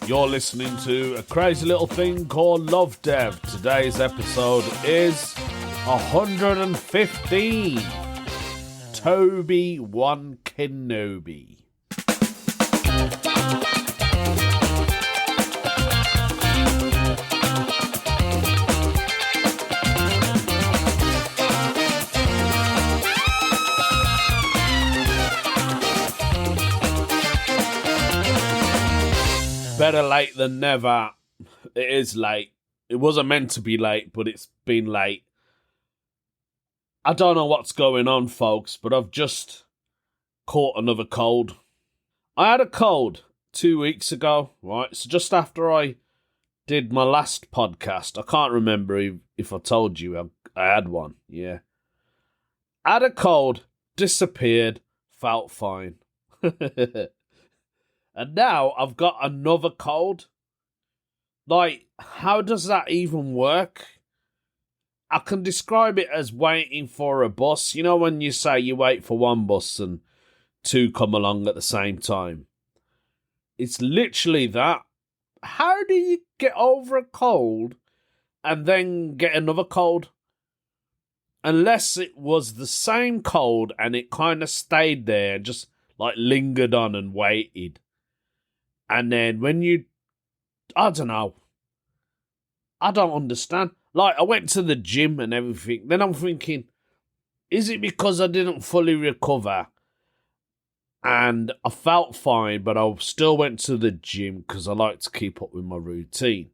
You're listening to a crazy little thing called Lovdev. Today's episode is 115. Toeb-wan-Kenobi. Better late than never. It is late. It wasn't meant to be late, but it's been late. I don't know what's going on, folks, but I've just caught another cold. I had a cold 2 weeks ago, right? So just after I did my last podcast, I can't remember if I told you I had one. Yeah. Had a cold, disappeared, felt fine. And now I've got another cold. Like, how does that even work? I can describe it as waiting for a bus. You know when you say you wait for one bus and two come along at the same time? It's literally that. How do you get over a cold and then get another cold? Unless it was the same cold and it kind of stayed there, just like lingered on and waited. And then when I don't know. I don't understand. Like, I went to the gym and everything. Then I'm thinking, is it because I didn't fully recover and I felt fine, but I still went to the gym because I like to keep up with my routine?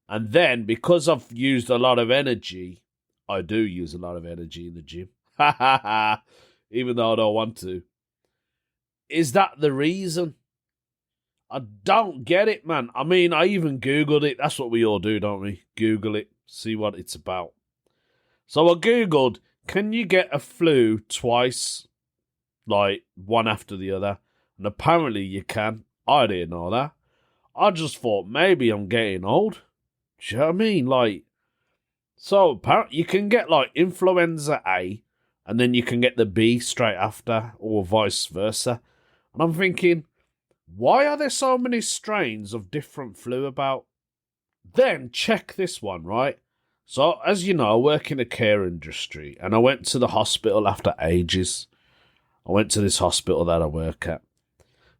And then, because I've used a lot of energy, I do use a lot of energy in the gym. Even though I don't want to. Is that the reason? I don't get it, man. I mean, I even Googled it. That's what we all do, don't we? Google it, see what it's about. So I Googled, can you get a flu twice, like one after the other? And apparently you can. I didn't know that. I just thought maybe I'm getting old. Do you know what I mean? Like, so apparently you can get like influenza A, and then you can get the B straight after, or vice versa. And I'm thinking, why are there so many strains of different flu about? Then check this one, right? So, as you know, I work in the care industry, and I went to the hospital after ages. I went to this hospital that I work at.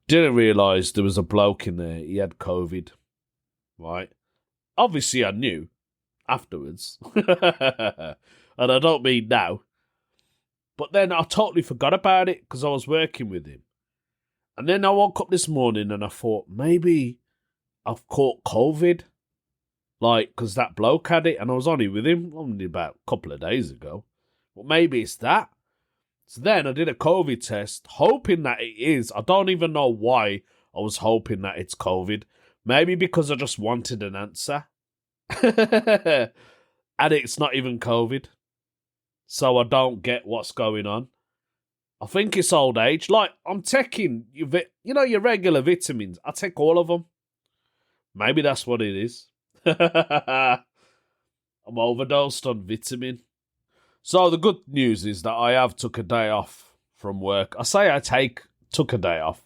Didn't realise there was a bloke in there. He had COVID, right? Obviously, I knew afterwards. And I don't mean now. But then I totally forgot about it because I was working with him. And then I woke up this morning and I thought, maybe I've caught COVID. Like, because that bloke had it and I was only with him only about a couple of days ago. Well, maybe it's that. So then I did a COVID test, hoping that it is. I don't even know why I was hoping that it's COVID. Maybe because I just wanted an answer. And it's not even COVID. So I don't get what's going on. I think it's old age. Like, I'm taking, your regular vitamins. I take all of them. Maybe that's what it is. I'm overdosed on vitamin. So the good news is that I have took a day off from work. I say took a day off.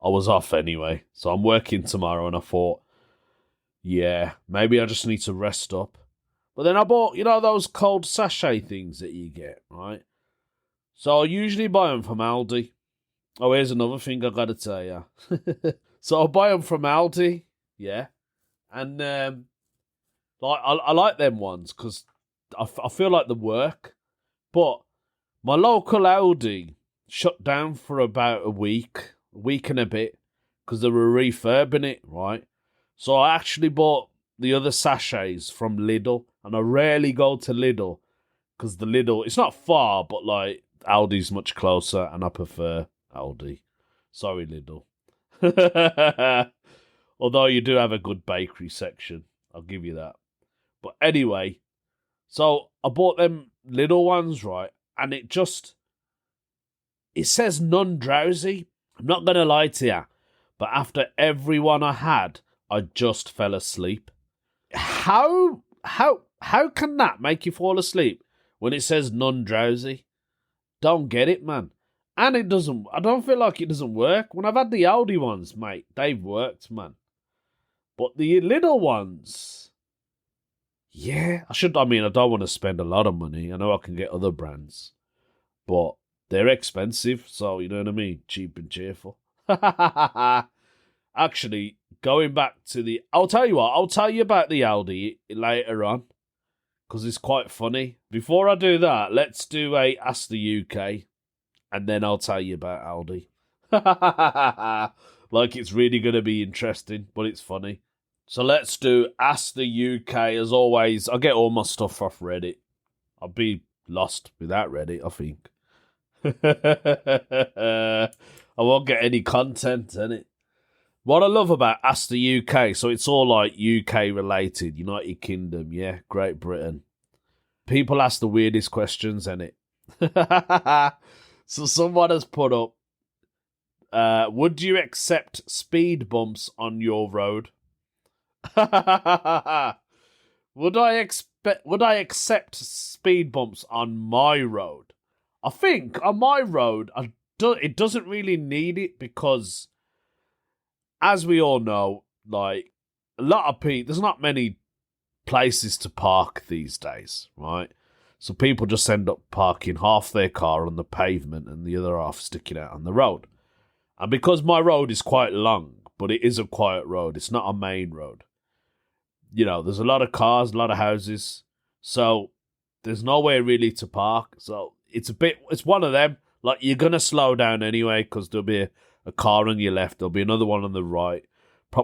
I was off anyway. So I'm working tomorrow and I thought, yeah, maybe I just need to rest up. But then I bought, those cold sachet things that you get, right? So I usually buy them from Aldi. Oh, here's another thing I gotta tell you. So I buy them from Aldi, yeah. And I like them ones because I feel like they work. But my local Aldi shut down for about a week and a bit, because they were refurbing it, right? So I actually bought the other sachets from Lidl, and I rarely go to Lidl because the Lidl, it's not far, but like, Aldi's much closer, and I prefer Aldi. Sorry, Lidl. Although you do have a good bakery section. I'll give you that. But anyway, so I bought them Lidl ones, right? And it says non-drowsy. I'm not going to lie to you. But after every one I had, I just fell asleep. How can that make you fall asleep when it says non-drowsy? Don't get it, man. And I don't feel like it doesn't work. When I've had the Aldi ones, mate, they've worked, man. But the little ones, yeah, I don't want to spend a lot of money. I know I can get other brands, but they're expensive, so you know what I mean? Cheap and cheerful. Actually, going back to I'll tell you what, I'll tell you about the Aldi later on, because it's quite funny. Before I do that, let's do a Ask the UK, and then I'll tell you about Aldi. Like it's really going to be interesting, but it's funny. So let's do Ask the UK. As always, I get all my stuff off Reddit. I'll be lost without Reddit, I think. I won't get any content in it. What I love about Ask the UK, so it's all like UK related, United Kingdom, yeah, Great Britain. People ask the weirdest questions in it. So someone has put up, would you accept speed bumps on your road? Would I accept speed bumps on my road? I think on my road, it doesn't really need it because, as we all know, like a lot of people, there's not many places to park these days, right? So people just end up parking half their car on the pavement and the other half sticking out on the road. And because my road is quite long, but it is a quiet road, it's not a main road. There's a lot of cars, a lot of houses, so there's nowhere really to park. So it's one of them, like you're going to slow down anyway because there'll be a car on your left, there'll be another one on the right.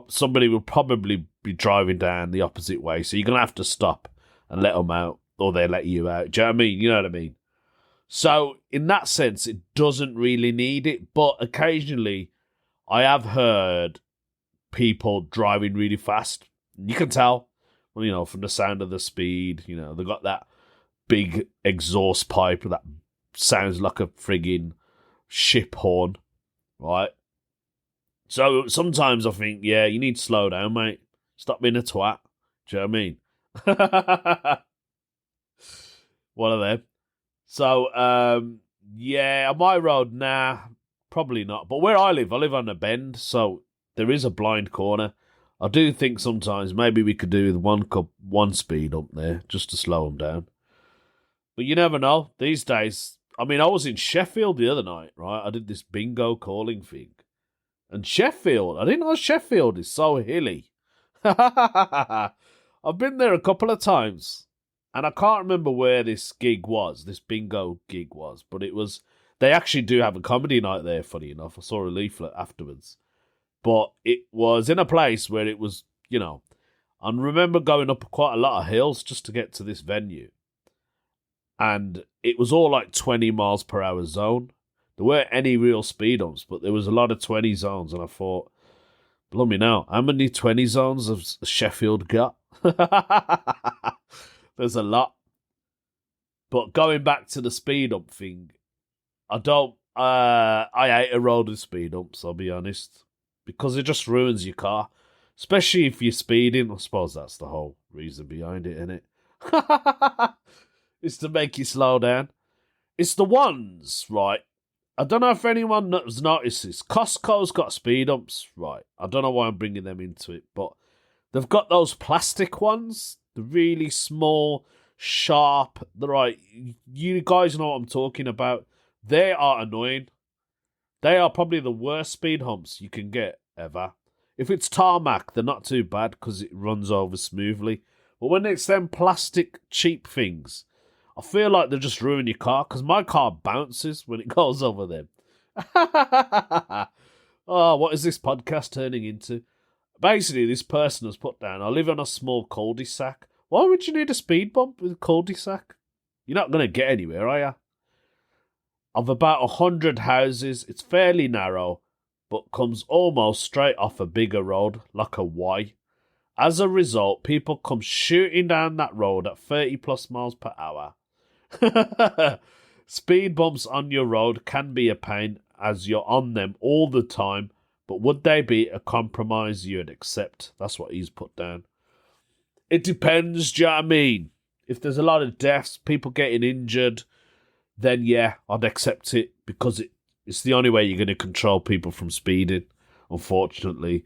Somebody will probably be driving down the opposite way, so you're going to have to stop and let them out, or they let you out. Do you know what I mean? You know what I mean? So in that sense, it doesn't really need it, but occasionally I have heard people driving really fast. You can tell, from the sound of the speed, they got that big exhaust pipe that sounds like a frigging ship horn, right? So sometimes I think, yeah, you need to slow down, mate. Stop being a twat. Do you know what I mean? One of them. So, yeah, on my road, nah, probably not. But where I live on a bend, so there is a blind corner. I do think sometimes maybe we could do with one speed up there just to slow them down. But you never know. These days, I was in Sheffield the other night, right? I did this bingo calling thing. And Sheffield, I didn't know Sheffield is so hilly. I've been there a couple of times. And I can't remember where this bingo gig was. But they actually do have a comedy night there, funny enough. I saw a leaflet afterwards. But it was in a place where it was, I remember going up quite a lot of hills just to get to this venue. And it was all like 20 miles per hour zone. There weren't any real speed bumps, but there was a lot of 20 zones. And I thought, blimey now, how many 20 zones has Sheffield got? There's a lot. But going back to the speed bump thing, I hate a road with speed bumps, I'll be honest. Because it just ruins your car. Especially if you're speeding. I suppose that's the whole reason behind it, innit? It's to make you slow down. It's the ones, right? I don't know if anyone has noticed this. Costco's got speed bumps, right? I don't know why I'm bringing them into it, but they've got those plastic ones. The really small, sharp. Right, you guys know what I'm talking about. They are annoying. They are probably the worst speed humps you can get ever. If it's tarmac, they're not too bad because it runs over smoothly. But when it's them plastic cheap things, I feel like they just ruin your car because my car bounces when it goes over them. Oh, what is this podcast turning into? Basically, this person has put down, I live on a small cul-de-sac. Why would you need a speed bump with a cul-de-sac? You're not going to get anywhere, are you? Of about 100 houses, it's fairly narrow, but comes almost straight off a bigger road, like a Y. As a result, people come shooting down that road at 30 plus miles per hour. Speed bumps on your road can be a pain as you're on them all the time, but would they be a compromise you'd accept? That's what he's put down. It depends, do you know what I mean? If there's a lot of deaths, people getting injured, then yeah, I'd accept it because it's the only way you're going to control people from speeding, unfortunately.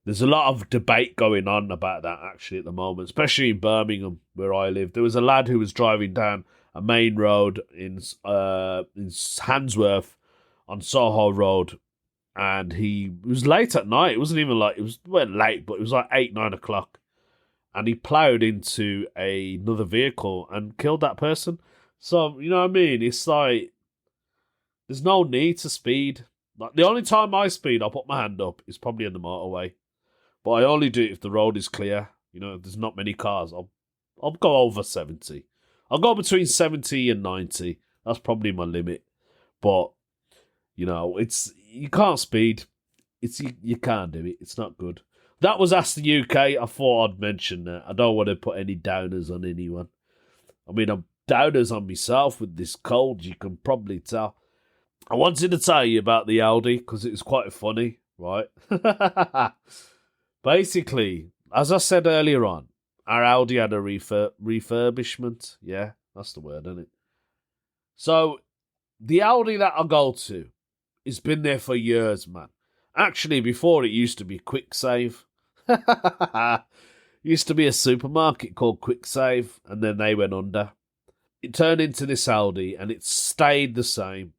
There's a lot of debate going on about that actually at the moment, especially in Birmingham where I live. There was a lad who was driving down a main road in Handsworth on Soho Road, and he was late at night. It wasn't even like well, late, but it was like 8-9 o'clock, and he ploughed into another vehicle and killed that person. So you know what I mean? It's like there's no need to speed. Like the only time I speed, I'll put my hand up, is probably on the motorway. But I only do it if the road is clear. You know, if there's not many cars, I'll go over 70. I'll go between 70 and 90. That's probably my limit. But you know, you can't speed. You can't do it. It's not good. That was Ask the UK. I thought I'd mention that. I don't want to put any downers on anyone. I mean, I'm downers on myself with this cold. You can probably tell. I wanted to tell you about the Aldi because it was quite funny, right? Basically, as I said earlier on, our Aldi had a refurbishment. Yeah, that's the word, isn't it? So, the Aldi that I go to, it's been there for years, man. Actually, before it used to be Quick Save. Used to be a supermarket called Quick Save, and then they went under. It turned into this Aldi, and it stayed the same.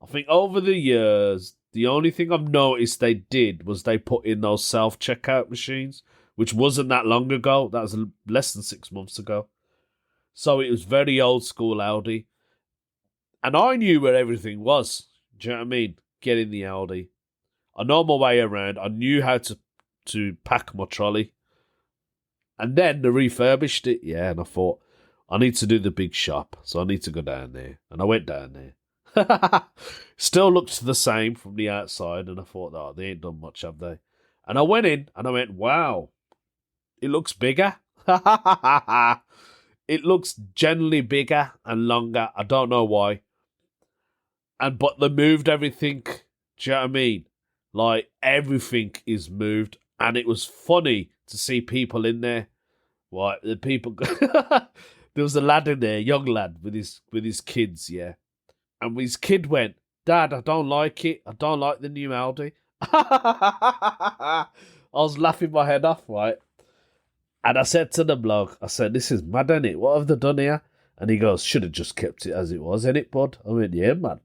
I think over the years, the only thing I've noticed they did was they put in those self-checkout machines, which wasn't that long ago. That was less than 6 months ago. So it was very old school Aldi. And I knew where everything was. Do you know what I mean? Get in the Aldi. I know my way around. I knew how to pack my trolley. And then they refurbished it. Yeah, and I thought, I need to do the big shop. So I need to go down there. And I went down there. Still looked the same from the outside, and I thought, oh, they ain't done much, have they? And I went in, and I went, wow, it looks bigger. It looks generally bigger and longer. I don't know why. But they moved everything. Do you know what I mean? Like, everything is moved, and it was funny to see people in there. Right, the people. There was a lad in there, a young lad with his kids, yeah. And his kid went, Dad, I don't like it. I don't like the new Aldi. I was laughing my head off, right? And I said to the bloke, I said, this is mad, ain't it? What have they done here? And he goes, should have just kept it as it was, ain't it, bud? I went, yeah, man.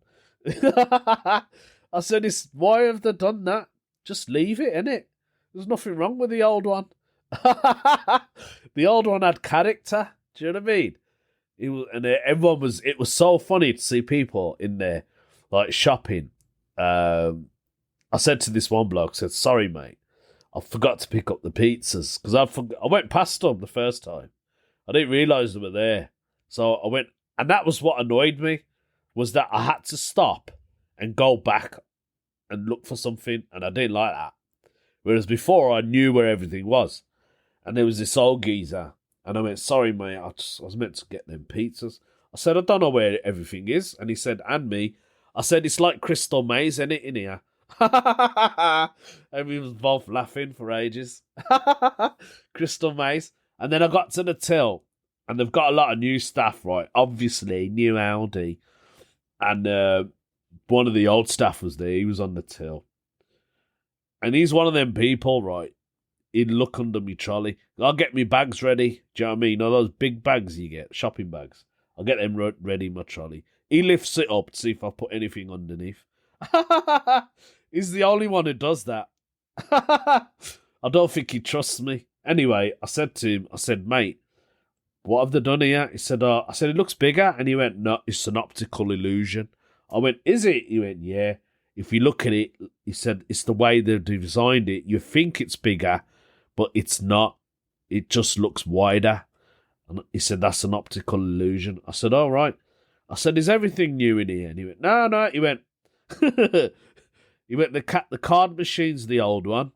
I said, why have they done that? Just leave it, innit? There's nothing wrong with the old one. The old one had character. Do you know what I mean? It was so funny to see people in there, like, shopping. I said to this one bloke, I said, sorry, mate, I forgot to pick up the pizzas, because I went past them the first time. I didn't realise they were there. So I went, and that was what annoyed me, was that I had to stop and go back and look for something, and I didn't like that. Whereas before, I knew where everything was. And there was this old geezer, and I went, sorry, mate, I was meant to get them pizzas. I said, I don't know where everything is. And he said, and me. I said, it's like Crystal Maze, isn't it, in here? And we was both laughing for ages. Crystal Maze. And then I got to the till, and they've got a lot of new staff, right? Obviously, new Aldi. And one of the old staff was there. He was on the till. And he's one of them people, right? He'd look under me trolley. I'll get me bags ready. Do you know what I mean? You know those big bags you get, shopping bags. I'll get them ready in my trolley. He lifts it up to see if I put anything underneath. He's the only one who does that. I don't think he trusts me. Anyway, I said to him, I said, mate, what have they done here? He said, I said, it looks bigger. And he went, no, it's an optical illusion. I went, is it? He went, yeah. If you look at it, he said, it's the way they've designed it. You think it's bigger, but it's not. It just looks wider. And he said, that's an optical illusion. I said, all right. I said, is everything new in here? And he went, no. He went, the card machine's the old one.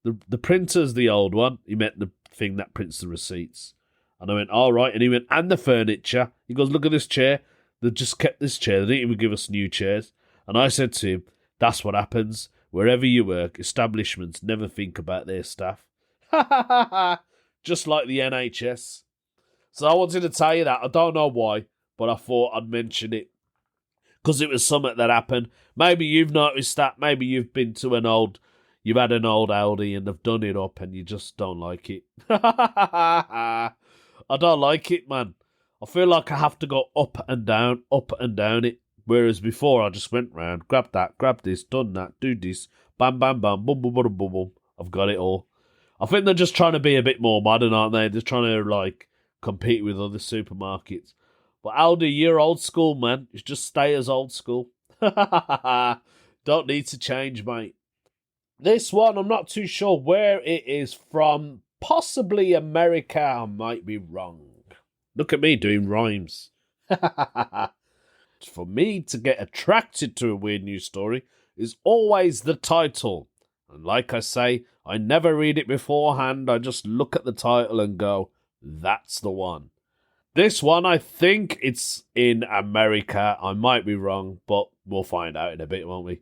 The printer's the old one. He meant the thing that prints the receipts. And I went, all right. And he went, and the furniture. He goes, look at this chair. They just kept this chair. They didn't even give us new chairs. And I said to him, that's what happens. Wherever you work, establishments never think about their staff. Just like the NHS. So I wanted to tell you that. I don't know why, but I thought I'd mention it. Because it was something that happened. Maybe you've noticed that. Maybe you've been to an old, you've had an old Aldi and they've done it up and you just don't like it. I don't like it, man. I feel like I have to go up and down it. Whereas before I just went round, grab that, grab this, done that, do this, bam, bam, bam, boom, boom, boom, boom, boom. I've got it all. I think they're just trying to be a bit more modern, aren't they? They're trying to, like, compete with other supermarkets. But Aldi, you're old school, man. You just stay as old school. Don't need to change, mate. This one, I'm not too sure where it is from. Possibly America. I might be wrong. Look at me doing rhymes. For me to get attracted to a weird news story is always the title. And like I say, I never read it beforehand. I just look at the title and go, that's the one. This one, I think it's in America. I might be wrong, but we'll find out in a bit, won't we?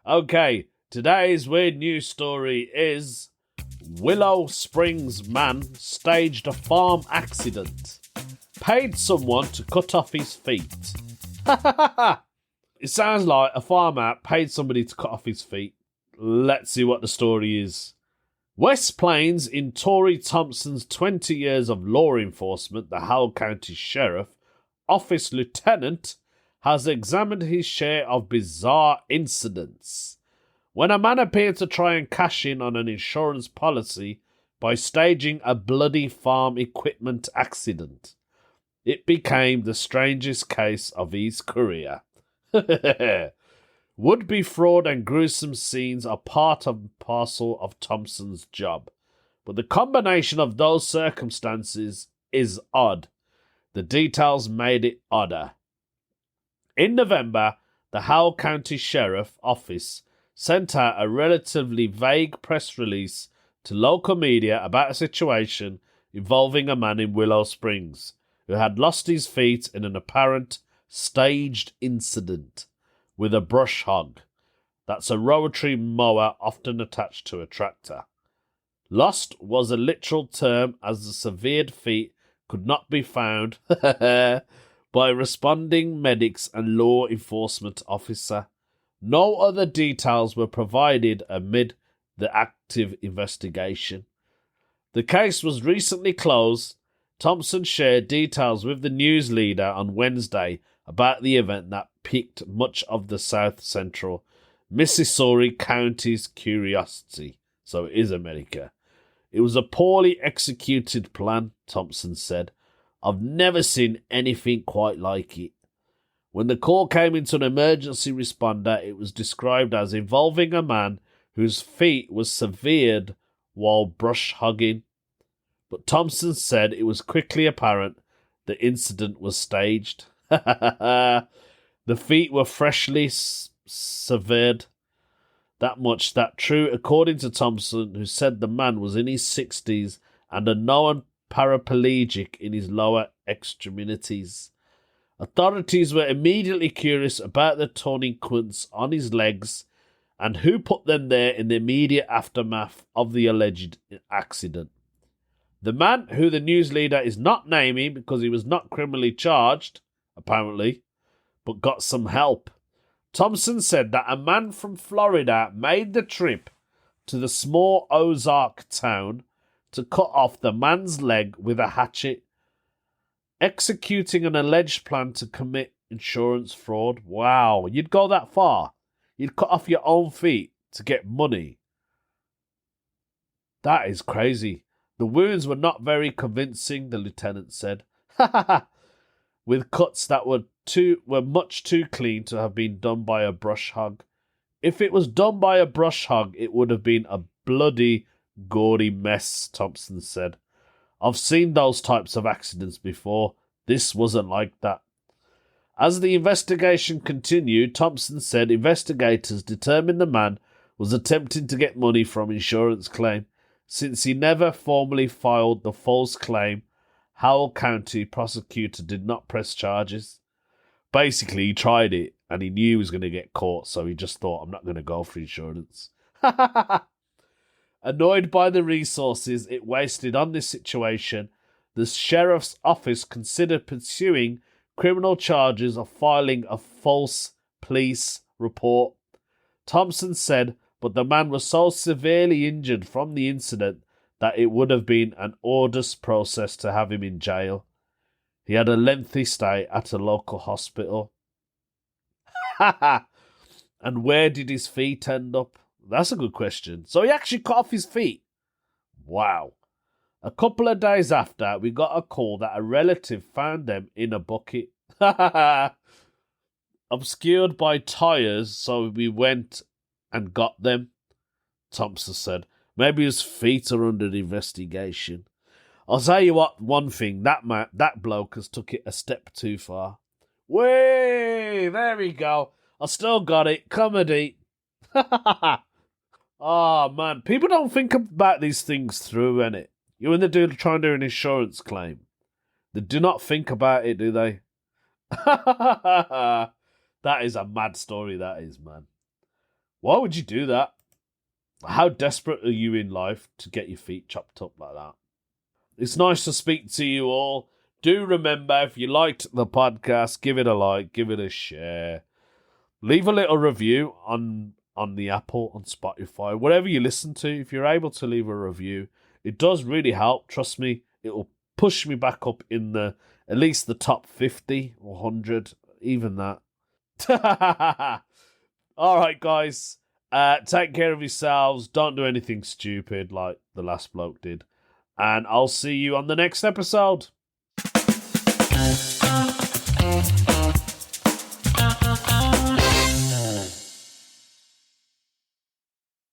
Okay, today's weird news story is Willow Springs man staged a farm accident. Paid someone to cut off his feet. It sounds like a farmer paid somebody to cut off his feet. Let's see what the story is. West Plains, in Tory Thompson's 20 years of law enforcement, the Howell County Sheriff Office Lieutenant has examined his share of bizarre incidents. When a man appeared to try and cash in on an insurance policy by staging a bloody farm equipment accident, it became the strangest case of his career. Would-be fraud and gruesome scenes are part and parcel of Thompson's job, but the combination of those circumstances is odd. The details made it odder. In November, the Howell County Sheriff Office sent out a relatively vague press release to local media about a situation involving a man in Willow Springs who had lost his feet in an apparent staged incident with a brush hog. That's a rotary mower often attached to a tractor. Lost was a literal term, as the severed feet could not be found by responding medics and law enforcement officer. No other details were provided amid the active investigation. The case was recently closed. Thompson shared details with the news leader on Wednesday about the event that piqued much of the South Central Missouri County's curiosity. So it is America. It was a poorly executed plan, Thompson said. I've never seen anything quite like it. When the call came into an emergency responder, it was described as involving a man whose feet were severed while brush hogging. But Thompson said it was quickly apparent the incident was staged. The feet were freshly severed. That much that true, according to Thompson, who said the man was in his 60s and a known paraplegic in his lower extremities. Authorities were immediately curious about the tourniquets on his legs and who put them there in the immediate aftermath of the alleged accident. The man, who the news leader is not naming because he was not criminally charged, apparently, but got some help. Thompson said that a man from Florida made the trip to the small Ozark town to cut off the man's leg with a hatchet, executing an alleged plan to commit insurance fraud. Wow, you'd go that far? You'd cut off your own feet to get money? That is crazy. The wounds were not very convincing, the lieutenant said. With cuts that were much too clean to have been done by a brush hog. If it was done by a brush hog, it would have been a bloody, gaudy mess, Thompson said. I've seen those types of accidents before. This wasn't like that. As the investigation continued, Thompson said investigators determined the man was attempting to get money from insurance claim. Since he never formally filed the false claim, Howell County prosecutor did not press charges. Basically, he tried it and he knew he was going to get caught, so he just thought, I'm not going to go for insurance. Annoyed by the resources it wasted on this situation, the sheriff's office considered pursuing criminal charges of filing a false police report. Thompson said but the man was so severely injured from the incident that it would have been an arduous process to have him in jail. He had a lengthy stay at a local hospital. And where did his feet end up? That's a good question. So he actually cut off his feet. Wow. A couple of days after, we got a call that a relative found them in a bucket. Obscured by tyres, so we went and got them, Thompson said. Maybe his feet are under investigation. I'll tell you what, one thing, that bloke has took it a step too far. Way, there we go. I still got it. Comedy. Oh, man. People don't think about these things through, innit? You when they try and do an insurance claim. They do not think about it, do they? That is a mad story, that is, man. Why would you do that? How desperate are you in life to get your feet chopped up like that? It's nice to speak to you all. Do remember, if you liked the podcast, give it a like, give it a share. Leave a little review on the Apple, on Spotify, whatever you listen to. If you're able to leave a review, it does really help. Trust me, it will push me back up in at least the top 50 or 100, even that. All right, guys. Take care of yourselves. Don't do anything stupid like the last bloke did. And I'll see you on the next episode.